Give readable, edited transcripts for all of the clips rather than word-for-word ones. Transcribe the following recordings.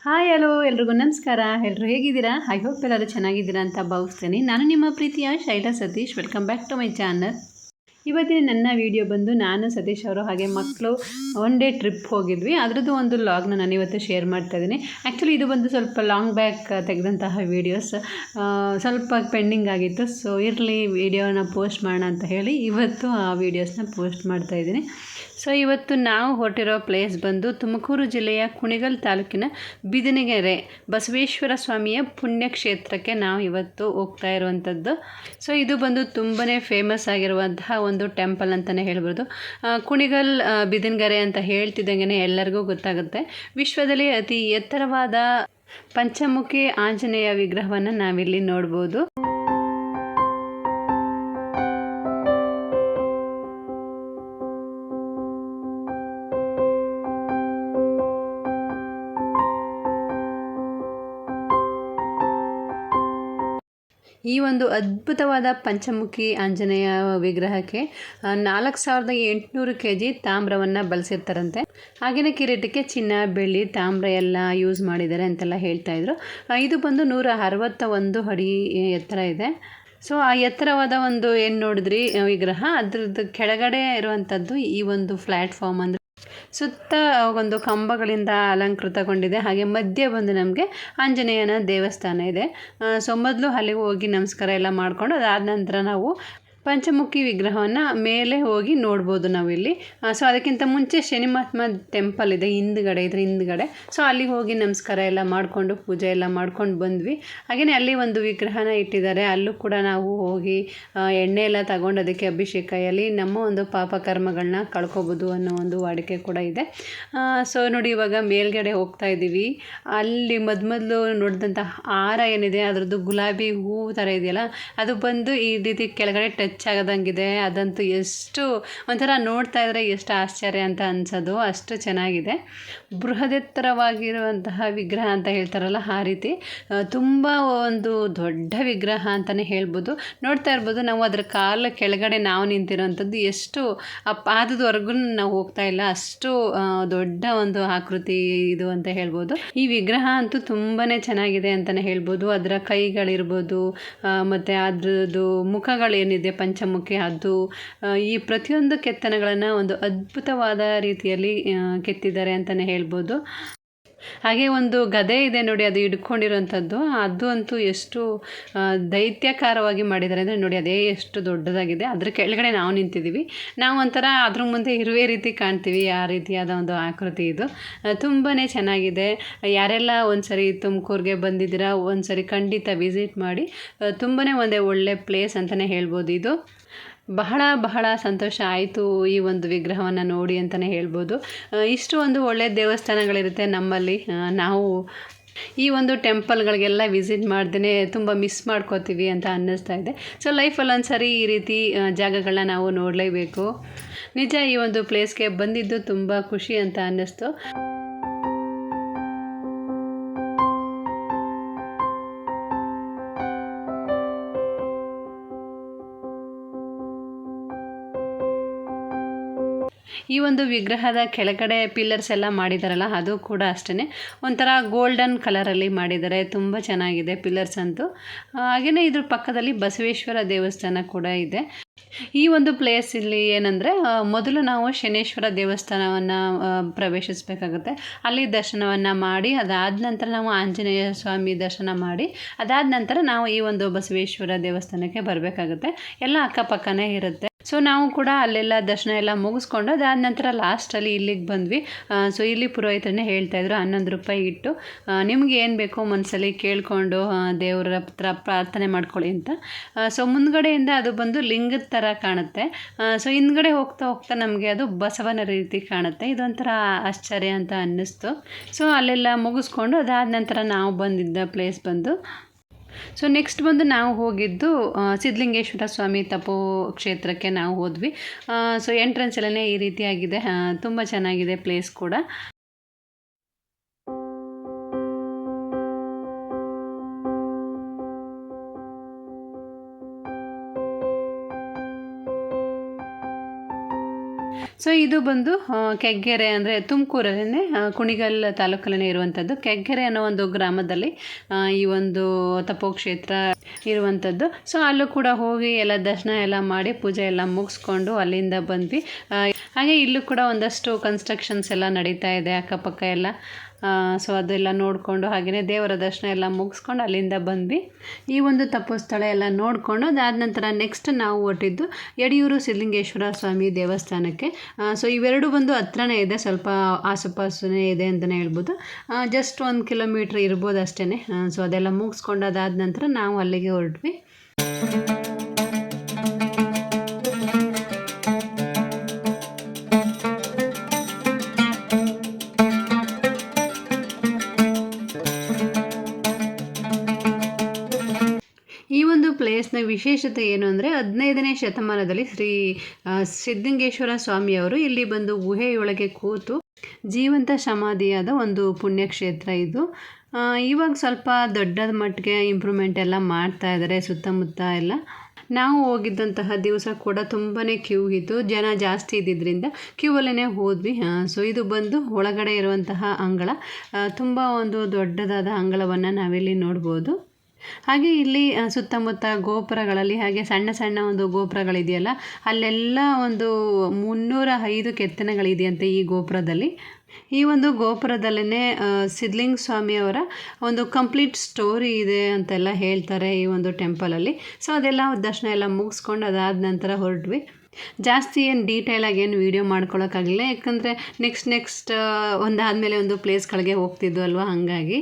Hi hello ಎಲ್ರಿಗೂ ನಮಸ್ಕಾರ. ಎಲ್ಲರೂ ಹೇಗಿದ್ದೀರಾ? ಐ ಹೋಪ್ ಎಲ್ಲರೂ ಚೆನ್ನಾಗಿದ್ದೀರಾ ಅಂತ ಭಾವಿಸ್ತೇನೆ. ನಾನು ನಿಮ್ಮ ಪ್ರೀತಿಯ Shaila Satish. Welcome back to my channel. ಇವತ್ತಿನ ನನ್ನ ವಿಡಿಯೋ ಬಂದು ನಾನು ಸತೀಶ್ ಅವರು ಹಾಗೆ ಮಕ್ಕಳು ಒನ್ ಡೇ ಟ್ರಿಪ್ ಹೋಗಿದ್ವಿ. ಅದರದ್ದು ಒಂದು ಲಾಗ್ನ ನಾನು ಇವತ್ತು ಶೇರ್ ಮಾಡ್ತಾ ಇದ್ದೀನಿ. ಆ್ಯಕ್ಚುಲಿ ಇದು ಬಂದು ಸ್ವಲ್ಪ ಲಾಂಗ್ ಬ್ಯಾಕ್ ತೆಗೆದಂತಹ ವೀಡಿಯೋಸ್, ಸ್ವಲ್ಪ ಪೆಂಡಿಂಗ್ ಆಗಿತ್ತು. ಸೊ ಇರಲಿ ವಿಡಿಯೋನ ಪೋಸ್ಟ್ ಮಾಡೋಣ ಅಂತ ಹೇಳಿ ಇವತ್ತು ಆ ವೀಡಿಯೋಸ್ನ ಪೋಸ್ಟ್ ಮಾಡ್ತಾ ಇದ್ದೀನಿ. ಸೊ ಇವತ್ತು ನಾವು ಹೊರಟಿರೋ ಪ್ಲೇಸ್ ಬಂದು ತುಮಕೂರು ಜಿಲ್ಲೆಯ ಕುಣಿಗಲ್ ತಾಲೂಕಿನ ಬಿದಿನಗೆರೆ ಬಸವೇಶ್ವರ ಸ್ವಾಮಿಯ ಪುಣ್ಯಕ್ಷೇತ್ರಕ್ಕೆ ನಾವು ಇವತ್ತು ಹೋಗ್ತಾ ಇರುವಂಥದ್ದು. ಸೊ ಇದು ಬಂದು ತುಂಬಾ ಫೇಮಸ್ ಆಗಿರುವಂತಹ ಒಂದು ಟೆಂಪಲ್ ಅಂತಲೇ ಹೇಳ್ಬೋದು. ಕುಣಿಗಲ್ ಬಿದಿನಗೆರೆ ಅಂತ ಹೇಳ್ತಿದ್ದಂಗೆ ಎಲ್ಲರಿಗೂ ಗೊತ್ತಾಗುತ್ತೆ. ವಿಶ್ವದಲ್ಲಿ ಅತಿ ಎತ್ತರವಾದ ಪಂಚಮುಖಿ ಆಂಜನೇಯ ವಿಗ್ರಹವನ್ನು ನಾವಿಲ್ಲಿ ನೋಡ್ಬೋದು. ಈ ಒಂದು ಅದ್ಭುತವಾದ ಪಂಚಮುಖಿ ಆಂಜನೇಯ ವಿಗ್ರಹಕ್ಕೆ 4800 kg ತಾಮ್ರವನ್ನು ಬಳಸಿರ್ತಾರಂತೆ. ಹಾಗೆಯೇ ಕಿರೀಟಕ್ಕೆ ಚಿನ್ನ, ಬೆಳ್ಳಿ, ತಾಮ್ರ ಎಲ್ಲ ಯೂಸ್ ಮಾಡಿದ್ದಾರೆ ಅಂತೆಲ್ಲ ಹೇಳ್ತಾಯಿದ್ರು. ಇದು ಬಂದು 161 ಅಡಿ ಎತ್ತರ ಇದೆ. ಸೊ ಆ ಎತ್ತರವಾದ ಒಂದು ಏನು ನೋಡಿದ್ರಿ ವಿಗ್ರಹ, ಅದ್ರದ್ದು ಕೆಳಗಡೆ ಇರುವಂಥದ್ದು ಈ ಒಂದು ಪ್ಲ್ಯಾಟ್ಫಾರ್ಮ್. ಅಂದರೆ ಸುತ್ತ ಒಂದು ಕಂಬಗಳಿಂದ ಅಲಂಕೃತಗೊಂಡಿದೆ. ಹಾಗೆ ಮಧ್ಯೆ ಬಂದು ನಮಗೆ ಆಂಜನೇಯನ ದೇವಸ್ಥಾನ ಇದೆ. ಸೊ ಮೊದಲು ಅಲ್ಲಿಗೆ ಹೋಗಿ ನಮಸ್ಕಾರ ಎಲ್ಲ ಮಾಡಿಕೊಂಡು ಅದಾದ ನಂತರ ನಾವು ಪಂಚಮುಖಿ ವಿಗ್ರಹವನ್ನು ಮೇಲೆ ಹೋಗಿ ನೋಡ್ಬೋದು ನಾವಿಲ್ಲಿ. ಸೊ ಅದಕ್ಕಿಂತ ಮುಂಚೆ ಶನಿ ಮಹಾತ್ಮ ಟೆಂಪಲ್ ಇದೆ ಇದ್ರ ಹಿಂದ್ಗಡೆ. ಸೊ ಅಲ್ಲಿಗೆ ಹೋಗಿ ನಮಸ್ಕಾರ ಎಲ್ಲ ಮಾಡಿಕೊಂಡು ಪೂಜೆ ಎಲ್ಲ ಮಾಡ್ಕೊಂಡು ಬಂದ್ವಿ. ಹಾಗೆಯೇ ಅಲ್ಲಿ ಒಂದು ವಿಗ್ರಹನ ಇಟ್ಟಿದ್ದಾರೆ. ಅಲ್ಲೂ ಕೂಡ ನಾವು ಹೋಗಿ ಎಣ್ಣೆ ಎಲ್ಲ ತಗೊಂಡು ಅದಕ್ಕೆ ಅಭಿಷೇಕದಲ್ಲಿ ನಮ್ಮ ಒಂದು ಪಾಪ ಕರ್ಮಗಳನ್ನ ಕಳ್ಕೊಬೋದು ಅನ್ನೋ ಒಂದು ವಾಡಿಕೆ ಕೂಡ ಇದೆ. ಸೊ ನೋಡಿ, ಇವಾಗ ಮೇಲ್ಗಡೆ ಹೋಗ್ತಾ ಇದ್ದೀವಿ. ಅಲ್ಲಿ ಮೊದಲು ನೋಡಿದಂಥ ಹಾರ ಏನಿದೆ ಅದರದ್ದು ಗುಲಾಬಿ ಹೂವು ಥರ ಇದೆಯಲ್ಲ, ಅದು ಬಂದು ಈ ರೀತಿ ಕೆಳಗಡೆ ಟಚ್ ಆಗೋದಂಗಿದೆ. ಅದಂತೂ ಎಷ್ಟು ಒಂಥರ ನೋಡ್ತಾ ಇದ್ರೆ ಎಷ್ಟು ಆಶ್ಚರ್ಯ ಅಂತ ಅನ್ಸೋದು, ಅಷ್ಟು ಚೆನ್ನಾಗಿದೆ. ಬೃಹದೆತ್ತರವಾಗಿರುವಂತಹ ವಿಗ್ರಹ ಅಂತ ಹೇಳ್ತಾರಲ್ಲ, ಆ ರೀತಿ ತುಂಬ ಒಂದು ದೊಡ್ಡ ವಿಗ್ರಹ ಅಂತಲೇ ಹೇಳ್ಬೋದು. ನೋಡ್ತಾ ಇರ್ಬೋದು ನಾವು ಅದರ ಕಾಲ ಕೆಳಗಡೆ ನಾವು ನಿಂತಿರೋವಂಥದ್ದು, ಎಷ್ಟು ಆ ಪಾದದವರೆಗೂ ನಾವು ಹೋಗ್ತಾ ಇಲ್ಲ, ಅಷ್ಟು ದೊಡ್ಡ ಒಂದು ಆಕೃತಿ ಇದು ಅಂತ ಹೇಳ್ಬೋದು. ಈ ವಿಗ್ರಹ ಅಂತೂ ತುಂಬಾ ಚೆನ್ನಾಗಿದೆ ಅಂತಲೇ ಹೇಳ್ಬೋದು. ಅದರ ಕೈಗಳಿರ್ಬೋದು ಮತ್ತು ಅದ್ರದ್ದು ಮುಖಗಳೇನಿದೆ ಪಂಚಮುಖಿ, ಅದು ಈ ಪ್ರತಿಯೊಂದು ಕೆತ್ತನೆಗಳನ್ನು ಒಂದು ಅದ್ಭುತವಾದ ರೀತಿಯಲ್ಲಿ ಕೆತ್ತಿದ್ದಾರೆ ಅಂತಲೇ ಹೇಳ್ಬೋದು. ಹಾಗೆ ಒಂದು ಗದೆ ಇದೆ ನೋಡಿ, ಅದು ಹಿಡ್ಕೊಂಡಿರೋಂಥದ್ದು, ಅದು ಅಂತೂ ಎಷ್ಟು ದೈತ್ಯಕಾರವಾಗಿ ಮಾಡಿದ್ದಾರೆ ಅಂದರೆ ನೋಡಿ, ಅದೇ ಎಷ್ಟು ದೊಡ್ಡದಾಗಿದೆ. ಅದ್ರ ಕೆಳಗಡೆ ನಾವು ನಿಂತಿದ್ದೀವಿ. ನಾವು ಒಂಥರ ಅದ್ರ ಮುಂದೆ ಇರುವೆ ರೀತಿ ಕಾಣ್ತೀವಿ, ಆ ರೀತಿಯಾದ ಒಂದು ಆಕೃತಿ ಇದು. ತುಂಬಾ ಚೆನ್ನಾಗಿದೆ. ಯಾರೆಲ್ಲ ಒಂದ್ಸರಿ ತುಮಕೂರಿಗೆ ಬಂದಿದ್ದೀರಾ ಒಂದ್ಸರಿ ಖಂಡಿತ ವಿಸಿಟ್ ಮಾಡಿ. ತುಂಬಾ ಒಳ್ಳೆ ಪ್ಲೇಸ್ ಅಂತಲೇ ಹೇಳ್ಬೋದು. ಇದು ಬಹಳ ಸಂತೋಷ ಆಯಿತು ಈ ಒಂದು ವಿಗ್ರಹವನ್ನು ನೋಡಿ ಅಂತಲೇ ಹೇಳ್ಬೋದು. ಇಷ್ಟು ಒಂದು ಒಳ್ಳೆಯ ದೇವಸ್ಥಾನಗಳಿರುತ್ತೆ ನಮ್ಮಲ್ಲಿ. ನಾವು ಈ ಒಂದು ಟೆಂಪಲ್ಗಳಿಗೆಲ್ಲ ವಿಸಿಟ್ ಮಾಡ್ದೇ ತುಂಬ ಮಿಸ್ ಮಾಡ್ಕೋತೀವಿ ಅಂತ ಅನ್ನಿಸ್ತಾ ಇದೆ. ಸೊ ಲೈಫಲ್ಲಿ ಒಂದು ಸರಿ ಈ ರೀತಿ ಜಾಗಗಳನ್ನ ನಾವು ನೋಡಲೇಬೇಕು. ನಿಜ ಈ ಒಂದು ಪ್ಲೇಸ್ಗೆ ಬಂದಿದ್ದು ತುಂಬ ಖುಷಿ ಅಂತ ಅನ್ನಿಸ್ತು. ಈ ಒಂದು ವಿಗ್ರಹದ ಕೆಳಗಡೆ ಪಿಲ್ಲರ್ಸ್ ಎಲ್ಲ ಮಾಡಿದಾರಲ್ಲ, ಅದು ಕೂಡ ಅಷ್ಟೇ ಒಂಥರ ಗೋಲ್ಡನ್ ಕಲರಲ್ಲಿ ಮಾಡಿದ್ದಾರೆ. ತುಂಬ ಚೆನ್ನಾಗಿದೆ ಪಿಲ್ಲರ್ಸ್ ಅಂತೂ. ಹಾಗೆಯೇ ಇದ್ರ ಪಕ್ಕದಲ್ಲಿ ಬಸವೇಶ್ವರ ದೇವಸ್ಥಾನ ಕೂಡ ಇದೆ. ಈ ಒಂದು ಪ್ಲೇಸ್ ಇಲ್ಲಿ ಏನಂದರೆ, ಮೊದಲು ನಾವು ಶನೇಶ್ವರ ದೇವಸ್ಥಾನವನ್ನು ಪ್ರವೇಶಿಸಬೇಕಾಗುತ್ತೆ. ಅಲ್ಲಿ ದರ್ಶನವನ್ನು ಮಾಡಿ ಅದಾದ ನಂತರ ನಾವು ಆಂಜನೇಯ ಸ್ವಾಮಿ ದರ್ಶನ ಮಾಡಿ ಅದಾದ ನಂತರ ನಾವು ಈ ಒಂದು ಬಸವೇಶ್ವರ ದೇವಸ್ಥಾನಕ್ಕೆ ಬರಬೇಕಾಗುತ್ತೆ. ಎಲ್ಲ ಅಕ್ಕಪಕ್ಕನೇ ಇರುತ್ತೆ. ಸೊ ನಾವು ಕೂಡ ಅಲ್ಲೆಲ್ಲ ದರ್ಶನ ಎಲ್ಲ ಮುಗಿಸ್ಕೊಂಡು ಅದಾದ ನಂತರ ಲಾಸ್ಟಲ್ಲಿ ಇಲ್ಲಿಗೆ ಬಂದ್ವಿ. ಸೊ ಇಲ್ಲಿ ಪುರೋಹಿತರನ್ನೇ ಹೇಳ್ತಾಯಿದ್ರು 11 ರೂಪಾಯಿ ಇಟ್ಟು ನಿಮ್ಗೆ ಏನು ಬೇಕೋ ಮನಸ್ಸಲ್ಲಿ ಕೇಳಿಕೊಂಡು ದೇವರ ಹತ್ರ ಪ್ರಾರ್ಥನೆ ಮಾಡ್ಕೊಳ್ಳಿ ಅಂತ. ಸೊ ಮುಂದ್ಗಡೆಯಿಂದ ಅದು ಬಂದು ಲಿಂಗದ ಥರ ಕಾಣುತ್ತೆ. ಸೊ ಹಿಂದ್ಗಡೆ ಹೋಗ್ತಾ ನಮಗೆ ಅದು ಬಸವನ ರೀತಿ ಕಾಣುತ್ತೆ. ಇದೊಂಥರ ಆಶ್ಚರ್ಯ ಅಂತ ಅನ್ನಿಸ್ತು. ಸೊ ಅಲ್ಲೆಲ್ಲ ಮುಗಿಸ್ಕೊಂಡು ಅದಾದ ನಂತರ ನಾವು ಬಂದಿದ್ದ ಪ್ಲೇಸ್ ಬಂದು, ಸೊ ನೆಕ್ಸ್ಟ್ ಬಂದು ನಾವು ಹೋಗಿದ್ದು ಸಿದ್ಧಲಿಂಗೇಶ್ವರ ಸ್ವಾಮಿ ತಪೋ ಕ್ಷೇತ್ರಕ್ಕೆ ನಾವು ಹೋದ್ವಿ. ಸೊ ಎಂಟ್ರೆನ್ಸ್ ಎಲ್ಲನೇ ಈ ರೀತಿಯಾಗಿದೆ. ತುಂಬ ಚೆನ್ನಾಗಿದೆ ಪ್ಲೇಸ್ ಕೂಡ. ಸೊ ಇದು ಬಂದು ಕೆಗ್ಗೆರೆ ಅಂದರೆ ತುಮಕೂರಲ್ಲೇ ಕುಣಿಗಲ್ ತಾಲೂಕಲ್ಲೇ ಇರುವಂಥದ್ದು. ಕೆಗ್ಗೆರೆ ಅನ್ನೋ ಒಂದು ಗ್ರಾಮದಲ್ಲಿ ಈ ಒಂದು ತಪೋಕ್ಷೇತ್ರ ಇರುವಂಥದ್ದು. ಸೊ ಅಲ್ಲೂ ಕೂಡ ಹೋಗಿ ಎಲ್ಲ ದರ್ಶನ ಎಲ್ಲ ಮಾಡಿ ಪೂಜೆ ಎಲ್ಲ ಮುಗಿಸ್ಕೊಂಡು ಅಲ್ಲಿಂದ ಬಂದ್ವಿ. ಹಾಗೆ ಇಲ್ಲೂ ಕೂಡ ಒಂದಷ್ಟು ಕನ್ಸ್ಟ್ರಕ್ಷನ್ಸ್ ಎಲ್ಲ ನಡೀತಾ ಇದೆ ಅಕ್ಕಪಕ್ಕ ಎಲ್ಲ. ಸೊ ಅದೆಲ್ಲ ನೋಡಿಕೊಂಡು ಹಾಗೆಯೇ ದೇವರ ದರ್ಶನ ಎಲ್ಲ ಮುಗಿಸ್ಕೊಂಡು ಅಲ್ಲಿಂದ ಬಂದ್ವಿ. ಈ ಒಂದು ತಪೋಸ್ಥಳ ಎಲ್ಲ ನೋಡಿಕೊಂಡು ಅದಾದ ನಂತರ ನೆಕ್ಸ್ಟ್ ನಾವು ಹೊರಟಿದ್ದು ಯಡಿಯೂರು ಸಿದ್ಧಲಿಂಗೇಶ್ವರ ಸ್ವಾಮಿ ದೇವಸ್ಥಾನಕ್ಕೆ. ಸೊ ಇವೆರಡು ಬಂದು ಹತ್ರನೇ ಇದೆ, ಸ್ವಲ್ಪ ಆಸುಪಾಸುನೇ ಇದೆ ಅಂತಲೇ ಹೇಳ್ಬೋದು. ಜಸ್ಟ್ 1 ಕಿಲೋಮೀಟ್ರ್ ಇರ್ಬೋದು ಅಷ್ಟೇ. ಸೊ ಅದೆಲ್ಲ ಮುಗಿಸ್ಕೊಂಡು ಅದಾದ ನಂತರ ನಾವು ಅಲ್ಲಿಗೆ ಹೊರಟ್ವಿ. ಈ ಒಂದು ಪ್ಲೇಸ್ನ ವಿಶೇಷತೆ ಏನು ಅಂದರೆ 15ನೇ ಶತಮಾನದಲ್ಲಿ ಶ್ರೀ ಸಿದ್ಧಲಿಂಗೇಶ್ವರ ಸ್ವಾಮಿಯವರು ಇಲ್ಲಿ ಬಂದು ಗುಹೆಯೊಳಗೆ ಕೂತು ಜೀವಂತ ಸಮಾಧಿಯಾದ ಒಂದು ಪುಣ್ಯಕ್ಷೇತ್ರ ಇದು. ಇವಾಗ ಸ್ವಲ್ಪ ದೊಡ್ಡ ಮಟ್ಟಿಗೆ ಇಂಪ್ರೂವ್ಮೆಂಟ್ ಎಲ್ಲ ಮಾಡ್ತಾ ಇದ್ದಾರೆ ಸುತ್ತಮುತ್ತ ಎಲ್ಲ. ನಾವು ಹೋಗಿದ್ದಂತಹ ದಿವಸ ಕೂಡ ತುಂಬಾ ಕ್ಯೂ ಇತ್ತು, ಜನ ಜಾಸ್ತಿ ಇದ್ದಿದ್ದರಿಂದ ಕ್ಯೂವಲ್ಲೇ ಹೋದ್ವಿ. ಸೊ ಇದು ಬಂದು ಒಳಗಡೆ ಇರುವಂತಹ ಅಂಗಳ, ತುಂಬ ಒಂದು ದೊಡ್ಡದಾದ ಅಂಗಳವನ್ನು ನಾವಿಲ್ಲಿ ನೋಡ್ಬೋದು. ಹಾಗೆ ಇಲ್ಲಿ ಸುತ್ತಮುತ್ತ ಗೋಪುರಗಳಲ್ಲಿ ಹಾಗೆ ಸಣ್ಣ ಸಣ್ಣ ಒಂದು ಗೋಪುರಗಳಿದೆಯಲ್ಲ, ಅಲ್ಲೆಲ್ಲ ಒಂದು 305 ಕೆತ್ತನೆಗಳಿದೆಯಂತೆ ಈ ಗೋಪುರದಲ್ಲಿ. ಈ ಒಂದು ಗೋಪುರದಲ್ಲೇ ಸಿದ್ಧಲಿಂಗ ಸ್ವಾಮಿಯವರ ಒಂದು ಕಂಪ್ಲೀಟ್ ಸ್ಟೋರಿ ಇದೆ ಅಂತೆಲ್ಲ ಹೇಳ್ತಾರೆ ಈ ಒಂದು ಟೆಂಪಲಲ್ಲಿ. ಸೊ ಅದೆಲ್ಲ ದರ್ಶನ ಎಲ್ಲ ಮುಗಿಸ್ಕೊಂಡು ಅದಾದ ನಂತರ ಹೊರಟ್ವಿ. ಜಾಸ್ತಿ ಏನು ಡೀಟೇಲಾಗಿ ಏನು ವೀಡಿಯೋ ಮಾಡ್ಕೊಳಕ್ಕಾಗಲಿಲ್ಲ, ಯಾಕಂದರೆ ನೆಕ್ಸ್ಟ್ ಒಂದಾದಮೇಲೆ ಒಂದು ಪ್ಲೇಸ್ಗಳಿಗೆ ಹೋಗ್ತಿದ್ವು ಅಲ್ವಾ, ಹಾಗಾಗಿ.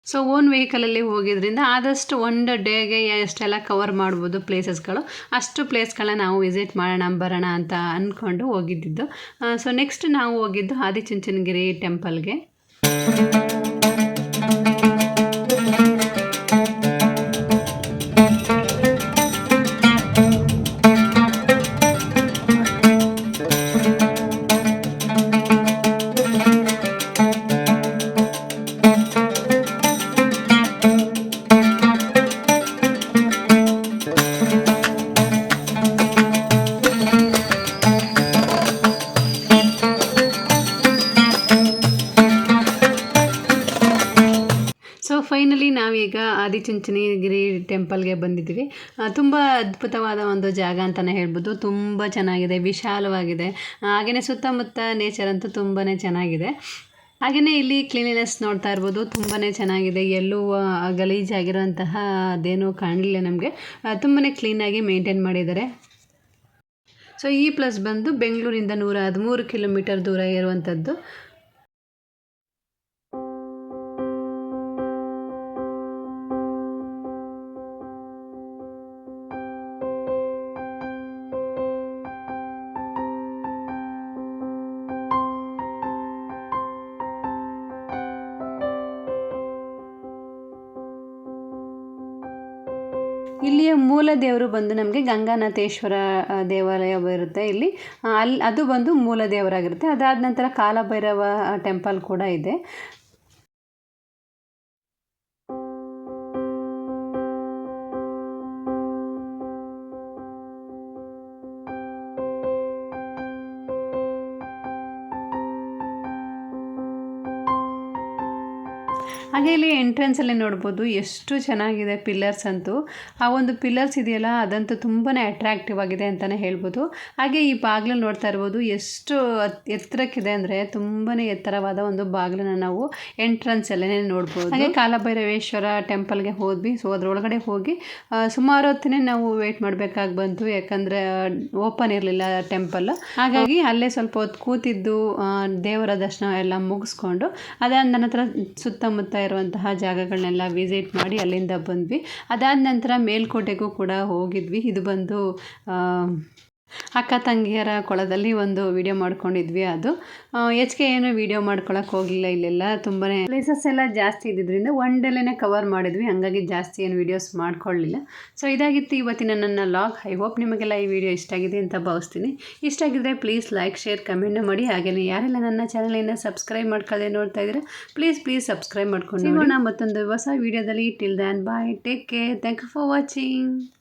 ಸೊ ಓನ್ ವೆಹಿಕಲಲ್ಲಿ ಹೋಗಿದ್ರಿಂದ ಆದಷ್ಟು ಒಂದು ಡೇಗೆ ಎಷ್ಟೆಲ್ಲ ಕವರ್ ಮಾಡ್ಬೋದು ಪ್ಲೇಸಸ್ಗಳು, ಅಷ್ಟು ಪ್ಲೇಸ್ಗಳನ್ನ ನಾವು ವಿಸಿಟ್ ಮಾಡೋಣ ಬರೋಣ ಅಂತ ಅಂದ್ಕೊಂಡು ಹೋಗಿದ್ದಿದ್ದು. ಸೊ ನೆಕ್ಸ್ಟ್ ನಾವು ಹೋಗಿದ್ದು ಆದಿಚುಂಚನಗಿರಿ ಟೆಂಪಲ್ಗೆ. ಸೊ ಫೈನಲಿ ನಾವೀಗ ಆದಿಚುಂಚನಗಿರಿ ಟೆಂಪಲ್ಗೆ ಬಂದಿದ್ದೀವಿ. ತುಂಬ ಅದ್ಭುತವಾದ ಒಂದು ಜಾಗ ಅಂತಲೇ ಹೇಳ್ಬೋದು. ತುಂಬ ಚೆನ್ನಾಗಿದೆ, ವಿಶಾಲವಾಗಿದೆ. ಹಾಗೆಯೇ ಸುತ್ತಮುತ್ತ ನೇಚರ್ ಅಂತೂ ತುಂಬಾ ಚೆನ್ನಾಗಿದೆ. ಹಾಗೆಯೇ ಇಲ್ಲಿ ಕ್ಲೀನಿನೆಸ್ ನೋಡ್ತಾ ಇರ್ಬೋದು, ತುಂಬಾ ಚೆನ್ನಾಗಿದೆ. ಎಲ್ಲೂ ಗಲೀಜಾಗಿರೋಂತಹ ಅದೇನೂ ಕಾಣಲಿಲ್ಲ ನಮಗೆ. ತುಂಬಾ ಕ್ಲೀನಾಗಿ ಮೇಂಟೈನ್ ಮಾಡಿದ್ದಾರೆ. ಸೊ ಈ ಪ್ಲೇಸ್ ಬಂದು ಬೆಂಗಳೂರಿಂದ 113 ಕಿಲೋಮೀಟರ್ ದೂರ ಇರುವಂಥದ್ದು. ಇಲ್ಲಿಯ ಮೂಲ ದೇವರು ಬಂದು ನಮಗೆ ಗಂಗಾನಾಥೇಶ್ವರ ದೇವಾಲಯ ಬರುತ್ತೆ ಇಲ್ಲಿ. ಅದು ಬಂದು ಮೂಲ ದೇವರಾಗಿರುತ್ತೆ. ಅದಾದ ನಂತರ ಕಾಲಭೈರವ ಟೆಂಪಲ್ ಕೂಡ ಇದೆ. ಹಾಗೆ ಇಲ್ಲಿ ಎಂಟ್ರೆನ್ಸಲ್ಲಿ ನೋಡ್ಬೋದು ಎಷ್ಟು ಚೆನ್ನಾಗಿದೆ ಪಿಲ್ಲರ್ಸ್ ಅಂತೂ. ಆ ಒಂದು ಪಿಲ್ಲರ್ಸ್ ಇದೆಯಲ್ಲ ಅದಂತೂ ತುಂಬಾ ಅಟ್ರಾಕ್ಟಿವ್ ಆಗಿದೆ ಅಂತಲೇ ಹೇಳ್ಬೋದು. ಹಾಗೆ ಈ ಬಾಗಿಲು ನೋಡ್ತಾ ಇರ್ಬೋದು ಎಷ್ಟು ಎತ್ತರಕ್ಕಿದೆ ಅಂದರೆ ತುಂಬಾ ಎತ್ತರವಾದ ಒಂದು ಬಾಗಿಲನ್ನು ನಾವು ಎಂಟ್ರೆನ್ಸಲ್ಲೇ ನೋಡ್ಬೋದು. ಹಾಗೆ ಕಾಲಭೈರವೇಶ್ವರ ಟೆಂಪಲ್ಗೆ ಹೋದ್ವಿ. ಸೊ ಅದರೊಳಗಡೆ ಹೋಗಿ ಸುಮಾರು ಹೊತ್ತಿನೇ ನಾವು ವೇಟ್ ಮಾಡಬೇಕಾಗಿ ಬಂತು, ಯಾಕಂದರೆ ಓಪನ್ ಇರಲಿಲ್ಲ ಟೆಂಪಲ್. ಹಾಗಾಗಿ ಅಲ್ಲೇ ಸ್ವಲ್ಪ ಹೊತ್ತು ಕೂತಿದ್ದು ದೇವರ ದರ್ಶನ ಎಲ್ಲ ಮುಗಿಸ್ಕೊಂಡು ಅದಾದ ನಂತರ ಸುತ್ತಮುತ್ತ ಇರುವಂತಹ ಜಾಗಗಳನ್ನೆಲ್ಲ ವಿಸಿಟ್ ಮಾಡಿ ಅಲ್ಲಿಂದ ಬಂದ್ವಿ. ಅದಾದ ನಂತರ ಮೇಲ್ಕೋಟೆಗೂ ಕೂಡ ಹೋಗಿದ್ವಿ. ಇದು ಬಂದು ಅಕ್ಕ ತಂಗಿಯರ ಕೊಳದಲ್ಲಿ ಒಂದು ವಿಡಿಯೋ ಮಾಡ್ಕೊಂಡಿದ್ವಿ. ಅದು ಹೆಚ್ಚಿಗೆ ಏನು ವಿಡಿಯೋ ಮಾಡ್ಕೊಳಕ್ಕೆ ಹೋಗಲಿಲ್ಲ. ಇಲ್ಲೆಲ್ಲ ತುಂಬಾ ಪ್ಲೇಸಸ್ ಎಲ್ಲ ಜಾಸ್ತಿ ಇದ್ದಿದ್ದರಿಂದ ಒನ್ ಡೇಲೇ ಕವರ್ ಮಾಡಿದ್ವಿ, ಹಾಗಾಗಿ ಜಾಸ್ತಿ ಏನು ವೀಡಿಯೋಸ್ ಮಾಡ್ಕೊಳ್ಳಿಲ್ಲ. ಸೊ ಇದಾಗಿತ್ತು ಇವತ್ತಿನ ನನ್ನ ಲಾಗ್. ಐ ಹೋಪ್ ನಿಮಗೆಲ್ಲ ಈ ವಿಡಿಯೋ ಇಷ್ಟ ಆಗಿದೆ ಅಂತ ಭಾವಿಸ್ತೀನಿ. ಇಷ್ಟ ಆಗಿದ್ರೆ ಪ್ಲೀಸ್ ಲೈಕ್, ಶೇರ್, ಕಮೆಂಟ್ ಮಾಡಿ. ಹಾಗೆಯೇ ಯಾರೆಲ್ಲ ನನ್ನ ಚಾನಲನ್ನು ಸಬ್ಸ್ಕ್ರೈಬ್ ಮಾಡ್ಕೊಳ್ಳದೆ ನೋಡ್ತಾ ಇದ್ದೀರಾ ಪ್ಲೀಸ್ ಸಬ್ಸ್ಕ್ರೈಬ್ ಮಾಡ್ಕೊಂಡು ನೋಡೋಣ ಮತ್ತೊಂದು ಹೊಸ ವಿಡಿಯೋದಲ್ಲಿ. Till then bye, take care, thank you for watching.